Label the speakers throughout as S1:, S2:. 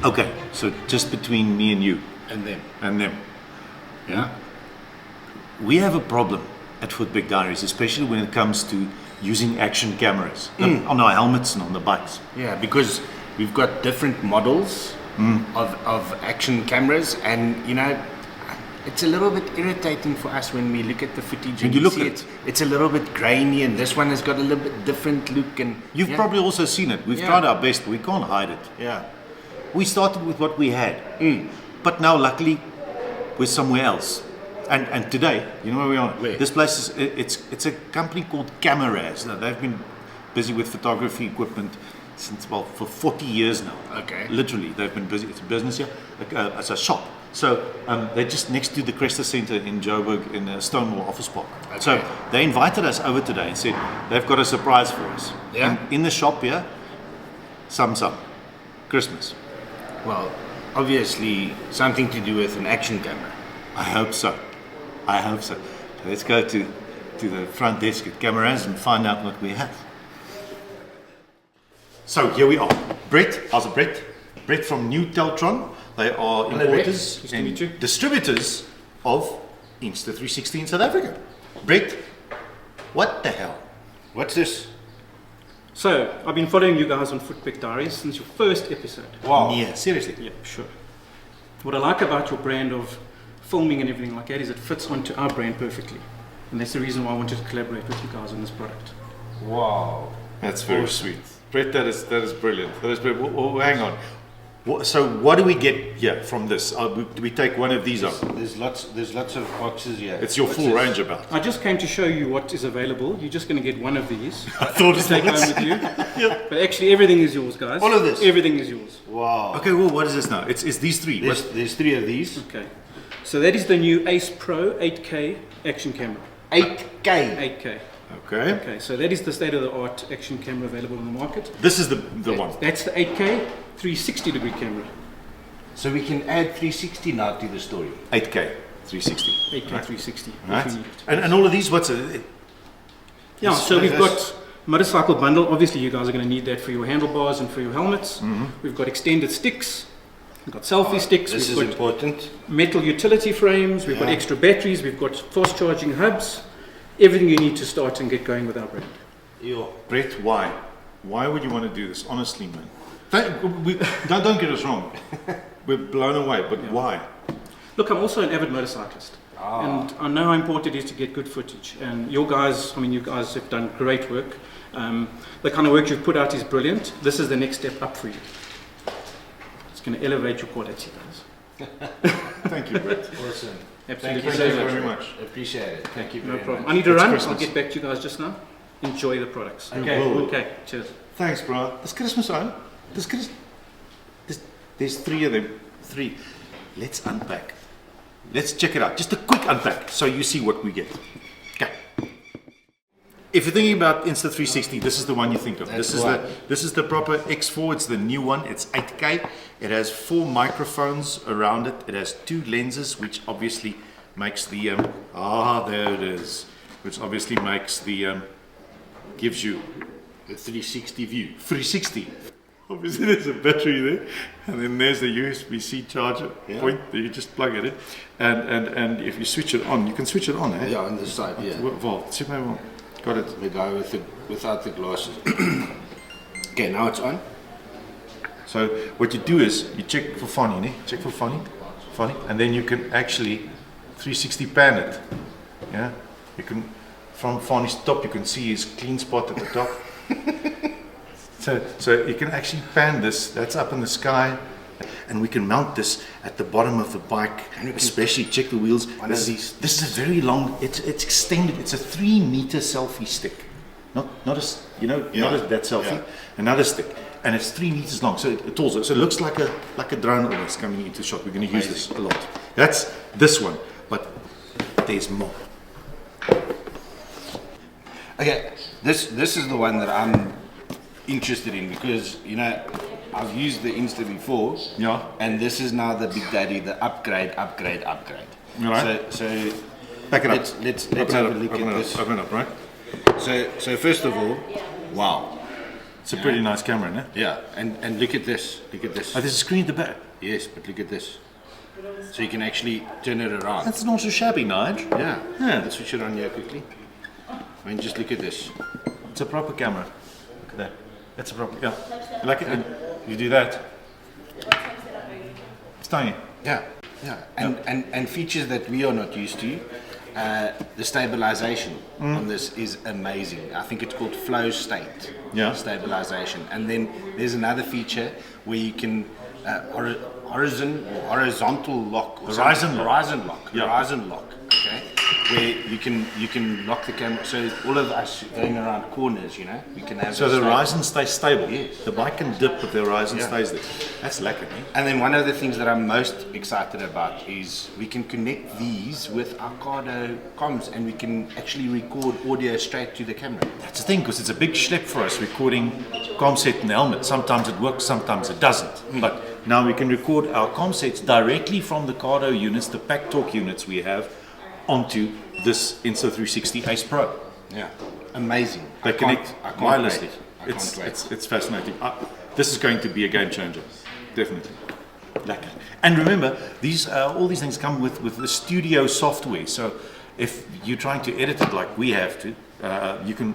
S1: Okay, so just between me and you.
S2: And them.
S1: And them. Yeah? We have a problem at Footpeg Diaries, especially when it comes to using action cameras on our helmets and on the bikes.
S2: Yeah, because we've got different models of action cameras, and you know, it's a little bit irritating for us when we look at the footage and
S1: you look
S2: see
S1: at
S2: it's a little bit grainy, and this one has got a little bit different look. And
S1: You've probably also seen it. We've tried our best, but we can't hide it.
S2: Yeah.
S1: We started with what we had, but now luckily we're somewhere else. And today, you know where we are?
S2: Where?
S1: This place is it's a company called Kameraz. Now they've been busy with photography equipment since for 40 years now.
S2: Okay.
S1: Literally, they've been busy. It's a business here. It's a shop. So they're just next to the Cresta Center in Joburg in the Stonewall Office Park.
S2: Okay.
S1: So they invited us over today and said they've got a surprise for us.
S2: Yeah.
S1: And in the shop here, Samsung, Christmas.
S2: Well, obviously something to do with an action camera.
S1: I hope so. I hope so. Let's go to the front desk at Kameraz and find out what we have. So here we are. Brett, how's it, Brett? Brett from New Teltron. They are importers and distributors of Insta360 in South Africa. Brett, what the hell?
S2: What's this?
S3: So, I've been following you guys on Footpeg Diaries since your first episode.
S2: Wow.
S1: Yeah, seriously.
S3: Yeah, sure. What I like about your brand of filming and everything like that is it fits onto our brand perfectly. And that's the reason why I wanted to collaborate with you guys on this product.
S2: Wow.
S1: That's very sweet. Brett, that is brilliant. That is brilliant. Well, hang on. So what do we get here from this? Do we take one of these up?
S2: There's lots of boxes here.
S1: It's your full range about.
S3: I just came to show you what is available. You're just going to get one of these
S1: I thought
S3: to take home with you. But actually everything is yours, guys.
S2: All of this?
S3: Everything is yours.
S2: Wow.
S1: Okay, well, what is this now? It's these three.
S2: There's three of these.
S3: Okay. So that is the new Ace Pro 8K action camera.
S2: 8K.
S3: 8K.
S1: Okay.
S3: Okay, so that is the state-of-the-art action camera available in the market.
S1: This is the one.
S3: That's the 8K 360-degree camera.
S2: So we can add 360 now to the story.
S1: 8K 360.
S3: 8K 360.
S1: Right.
S3: If you need it.
S1: And all of these, what's it?
S3: Yeah, so we've got motorcycle bundle. Obviously, you guys are going to need that for your handlebars and for your helmets. We've got extended sticks. We've got selfie sticks.
S2: This
S3: We've
S2: is
S3: got
S2: important.
S3: metal utility frames. We've got extra batteries. We've got fast charging hubs. Everything you need to start and get going with our brand.
S1: Brett, why? Why would you want to do this? Honestly, man. Don't get us wrong. We're blown away, but why?
S3: Look, I'm also an avid motorcyclist. And I know how important it is to get good footage. And you guys have done great work. The kind of work you've put out is brilliant. This is the next step up for you. It's going to elevate your quality, guys.
S1: Thank you, Brett.
S2: Awesome.
S3: Absolutely.
S1: Thank you very much.
S2: Appreciate it. Thank you
S3: No
S2: very
S3: problem.
S2: much.
S3: I need to run.
S1: Christmas.
S3: I'll get back to you guys just now. Enjoy the products.
S1: Okay.
S3: Okay. Cheers.
S1: Thanks, bro. Dis Christmas on. There's three of them. Three. Let's unpack. Let's check it out. Just a quick unpack so you see what we get. Okay. If you're thinking about Insta360, this is the one you think of. This is the proper X4. It's the new one. It's 8K. It has 4 microphones around it. It has 2 lenses, which obviously makes the there it is. Which obviously makes the gives you a 360 view. 360. Obviously, there's a battery there, and then there's the USB-C charger point that you just plug it in, and if you switch it on, you can switch it on. Eh?
S2: Yeah, on the side. Yeah.
S1: Well, got it.
S2: The guy without the glasses. Okay, now it's on.
S1: So what you do is you check for Fonny, check for Fonny, and then you can actually 360 pan it. Yeah, you can from Fonny's top you can see his clean spot at the top. So you can actually pan this. That's up in the sky, and we can mount this at the bottom of the bike. Especially check the wheels. This is a very long. It's extended. It's a 3-meter selfie stick. Not that selfie. Another stick. And it's 3 meters long, so it looks like a drone almost coming into shot. We're going to use this a lot. That's this one, but there's more.
S2: Okay, this is the one that I'm interested in because I've used the Insta before.
S1: Yeah.
S2: And this is now the big daddy, the upgrade.
S1: Right.
S2: So
S1: back it up.
S2: Let's have a look at this.
S1: Open it up, right?
S2: So first of all, wow.
S1: It's a pretty nice camera, no?
S2: Yeah, and look at this. Look at this.
S1: Oh, there's a screen at the back.
S2: Yes, but look at this. So you can actually turn it around.
S1: That's not so shabby, Nige.
S2: Yeah.
S1: Yeah.
S2: Let's switch it on here quickly. I mean, just look at this.
S1: It's a proper camera. Look at that. That's a proper, yeah. You like it? And you do that. It's tiny.
S2: Yeah, yeah. And features that we are not used to. The stabilization on this is amazing. I think it's called flow state stabilization. And then there's another feature where you can horizontal lock. Or
S1: Horizon lock.
S2: Horizon lock.
S1: Yeah.
S2: Horizon lock. Okay. Where you can lock the camera. So all of us going around corners, you know, we can have.
S1: So the horizon stays stable.
S2: Yes.
S1: The bike can dip, but the horizon stays there. That's lekker, eh?
S2: And then one of the things that I'm most excited about is we can connect these with our Cardo comms, and we can actually record audio straight to the camera.
S1: That's the thing, because it's a big schlep for us recording comm set and helmet. Sometimes it works, sometimes it doesn't. But now we can record our comm sets directly from the Cardo units, the pack talk units we have, onto this Insta360 Ace Pro.
S2: Yeah, amazing.
S1: They connect
S2: I can't
S1: wirelessly.
S2: wait. I can't wait.
S1: It's fascinating. This is going to be a game changer, definitely. Lekker. And remember, these all these things come with the studio software. So if you're trying to edit it like we have to, you can,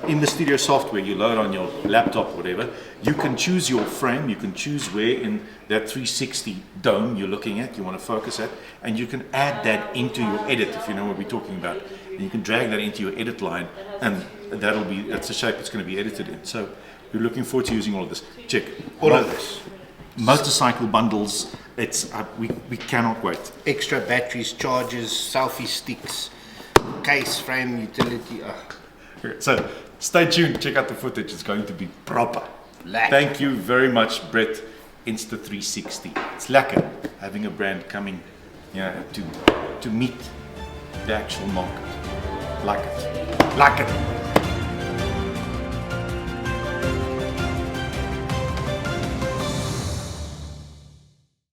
S1: in the studio software you load on your laptop or whatever, you can choose your frame, you can choose where in that 360 dome you're looking at, you want to focus at, and you can add that into your edit, if you know what we're talking about. And you can drag that into your edit line, and that's the shape it's going to be edited in. So we're looking forward to using all of this. Check.
S2: All of this.
S1: Motorcycle bundles, it's we cannot wait.
S2: Extra batteries, chargers, selfie sticks, case, frame, utility.
S1: So stay tuned, check out the footage, it's going to be proper.
S2: Lekker.
S1: Thank you very much, Brett, Insta360. It's lekker having a brand coming to meet the actual market. Like it.